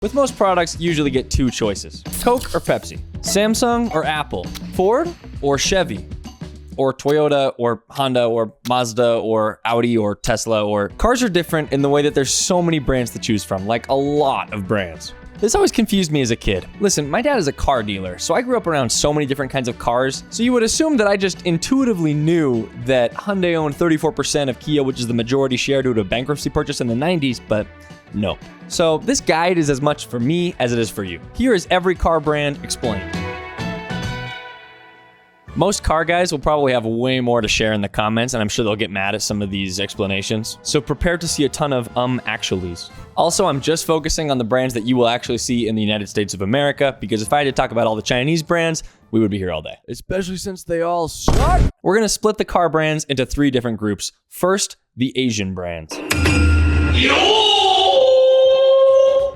With most products, you usually get two choices: Coke or Pepsi, Samsung or Apple, Ford or Chevy, or Toyota or Honda or Mazda or Audi or Tesla. Or cars are different in the way that there's so many brands to choose from, like a lot of brands. This always confused me as a kid. Listen, my dad is a car dealer, so I grew up around so many different kinds of cars, so you would assume that I just intuitively knew that Hyundai owned 34% of Kia, which is the majority share due to a bankruptcy purchase in the 90s, but no. So this guide is as much for me as it is for you. Here is every car brand explained. Most car guys will probably have way more to share in the comments, and I'm sure they'll get mad at some of these explanations. So prepare to see a ton of actuallys. Also, I'm just focusing on the brands that you will actually see in the United States of America, because if I had to talk about all the Chinese brands, we would be here all day. Especially since they all suck. We're gonna split the car brands into three different groups. First, the Asian brands.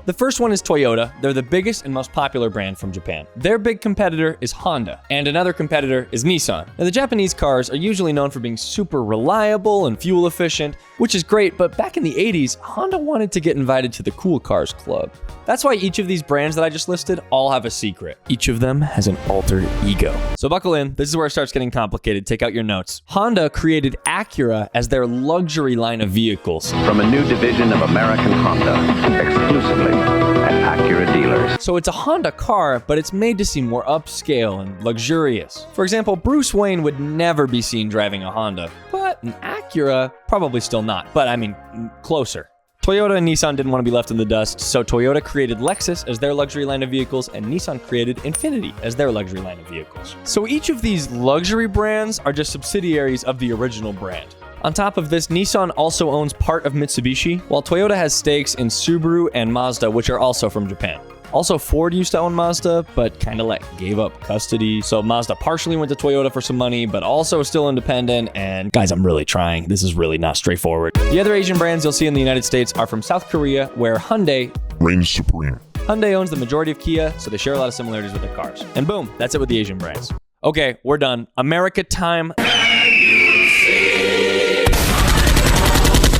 The first one is Toyota. They're the biggest and most popular brand from Japan. Their big competitor is Honda, and another competitor is Nissan. Now, the Japanese cars are usually known for being super reliable and fuel efficient, which is great, but back in the 80s, Honda wanted to get invited to the cool cars club. That's why each of these brands that I just listed all have a secret. Each of them has an alter ego. So buckle in, this is where it starts getting complicated. Take out your notes. Honda created Acura as their luxury line of vehicles. From a new division of American Honda, exclusively at Acura dealers. So it's a Honda car, but it's made to seem more upscale and luxurious. For example, Bruce Wayne would never be seen driving a Honda, but an Acura, probably still not. But I mean, closer. Toyota and Nissan didn't want to be left in the dust, so Toyota created Lexus as their luxury line of vehicles, and Nissan created Infiniti as their luxury line of vehicles. So each of these luxury brands are just subsidiaries of the original brand. On top of this, Nissan also owns part of Mitsubishi, while Toyota has stakes in Subaru and Mazda, which are also from Japan. Also, Ford used to own Mazda, but kind of gave up custody. So Mazda partially went to Toyota for some money, but also still independent. And guys, I'm really trying. This is really not straightforward. The other Asian brands you'll see in the United States are from South Korea, where Hyundai reigns supreme. Hyundai owns the majority of Kia, so they share a lot of similarities with their cars. And boom, that's it with the Asian brands. Okay, we're done. America time.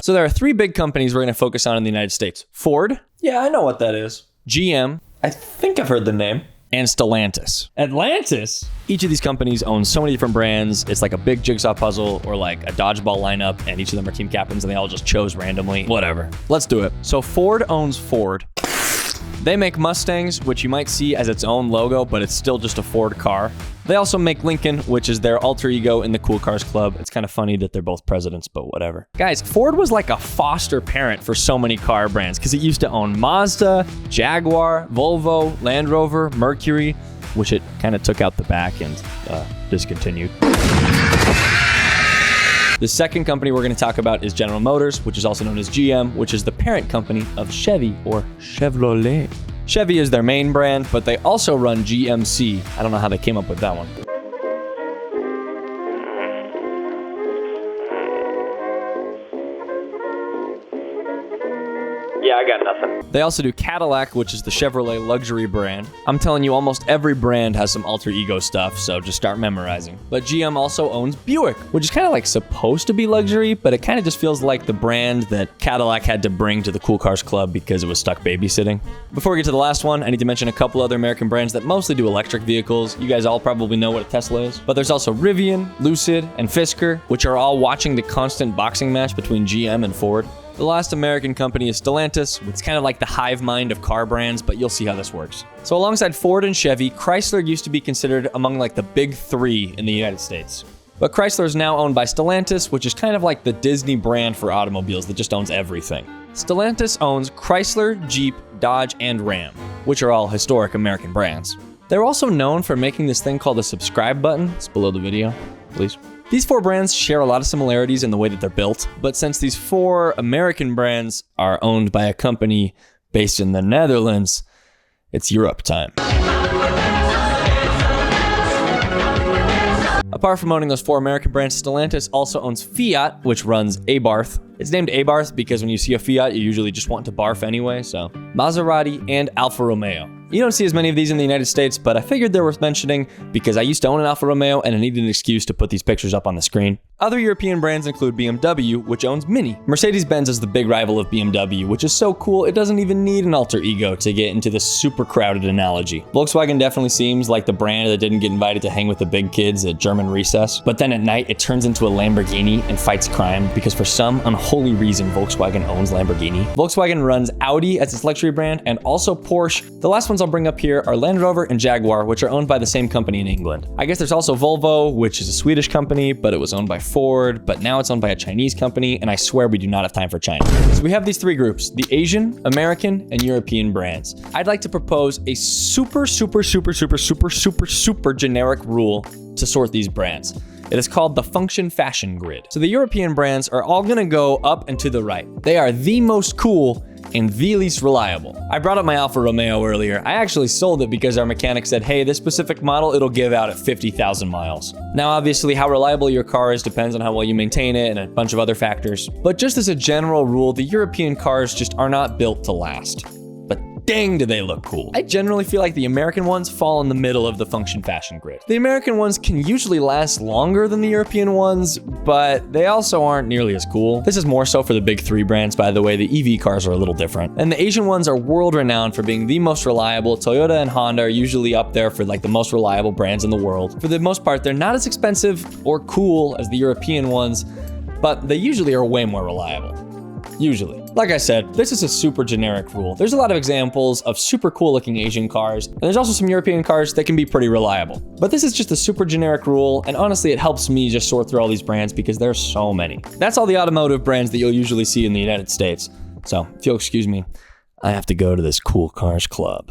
So there are three big companies we're going to focus on in the United States. Ford. Yeah, I know what that is. GM. I think I've heard the name. And Stellantis. Atlantis? Each of these companies owns so many different brands. It's like a big jigsaw puzzle or like a dodgeball lineup, and each of them are team captains and they all just chose randomly. Whatever. Let's do it. So Ford owns Ford. They make Mustangs, which you might see as its own logo, but it's still just a Ford car. They also make Lincoln, which is their alter ego in the Cool Cars Club. It's kind of funny that they're both presidents, but whatever. Guys, Ford was like a foster parent for so many car brands because it used to own Mazda, Jaguar, Volvo, Land Rover, Mercury, which it kind of took out the back and discontinued. The second company we're going to talk about is General Motors, which is also known as GM, which is the parent company of Chevy or Chevrolet. Chevy is their main brand, but they also run GMC. I don't know how they came up with that one. Yeah, I got nothing. They also do Cadillac, which is the Chevrolet luxury brand. I'm telling you, almost every brand has some alter ego stuff, so just start memorizing. But GM also owns Buick, which is kind of like supposed to be luxury, but it kind of just feels like the brand that Cadillac had to bring to the Cool Cars Club because it was stuck babysitting. Before we get to the last one, I need to mention a couple other American brands that mostly do electric vehicles. You guys all probably know what a Tesla is, but there's also Rivian, Lucid, and Fisker, which are all watching the constant boxing match between GM and Ford. The last American company is Stellantis. It's kind of like the hive mind of car brands, but you'll see how this works. So alongside Ford and Chevy, Chrysler used to be considered among like the big three in the United States. But Chrysler is now owned by Stellantis, which is kind of like the Disney brand for automobiles that just owns everything. Stellantis owns Chrysler, Jeep, Dodge, and Ram, which are all historic American brands. They're also known for making this thing called the subscribe button. It's below the video, please. These four brands share a lot of similarities in the way that they're built, but since these four American brands are owned by a company based in the Netherlands, it's Europe time. Apart from owning those four American brands, Stellantis also owns Fiat, which runs Abarth. It's named Abarth because when you see a Fiat, you usually just want to barf anyway, so Maserati and Alfa Romeo. You don't see as many of these in the United States, but I figured they're worth mentioning because I used to own an Alfa Romeo and I needed an excuse to put these pictures up on the screen. Other European brands include BMW, which owns Mini. Mercedes-Benz is the big rival of BMW, which is so cool it doesn't even need an alter ego to get into this super crowded analogy. Volkswagen definitely seems like the brand that didn't get invited to hang with the big kids at German recess, but then at night it turns into a Lamborghini and fights crime because for some unholy reason Volkswagen owns Lamborghini. Volkswagen runs Audi as its luxury brand and also Porsche. The last ones I'll bring up here are Land Rover and Jaguar, which are owned by the same company in England. I guess there's also Volvo, which is a Swedish company, but it was owned by Ford, but now it's owned by a Chinese company, and I swear we do not have time for China. So we have these three groups, the Asian, American, and European brands. I'd like to propose a super generic rule to sort these brands. It is called the function fashion grid. So the European brands are all gonna go up and to the right. They are the most cool and the least reliable. I brought up my Alfa Romeo earlier. I actually sold it because our mechanic said, hey, this specific model, it'll give out at 50,000 miles. Now, obviously, how reliable your car is depends on how well you maintain it and a bunch of other factors. But just as a general rule, the European cars just are not built to last. But dang, do they look cool. I generally feel like the American ones fall in the middle of the function fashion grid. The American ones can usually last longer than the European ones, but they also aren't nearly as cool. This is more so for the big three brands, by the way. The EV cars are a little different. And the Asian ones are world-renowned for being the most reliable. Toyota and Honda are usually up there for like the most reliable brands in the world. For the most part, they're not as expensive or cool as the European ones, but they usually are way more reliable. Usually. Like I said, this is a super generic rule. There's a lot of examples of super cool looking Asian cars, and there's also some European cars that can be pretty reliable. But this is just a super generic rule, and honestly, it helps me just sort through all these brands because there's so many. That's all the automotive brands that you'll usually see in the United States. So, if you'll excuse me, I have to go to this cool cars club.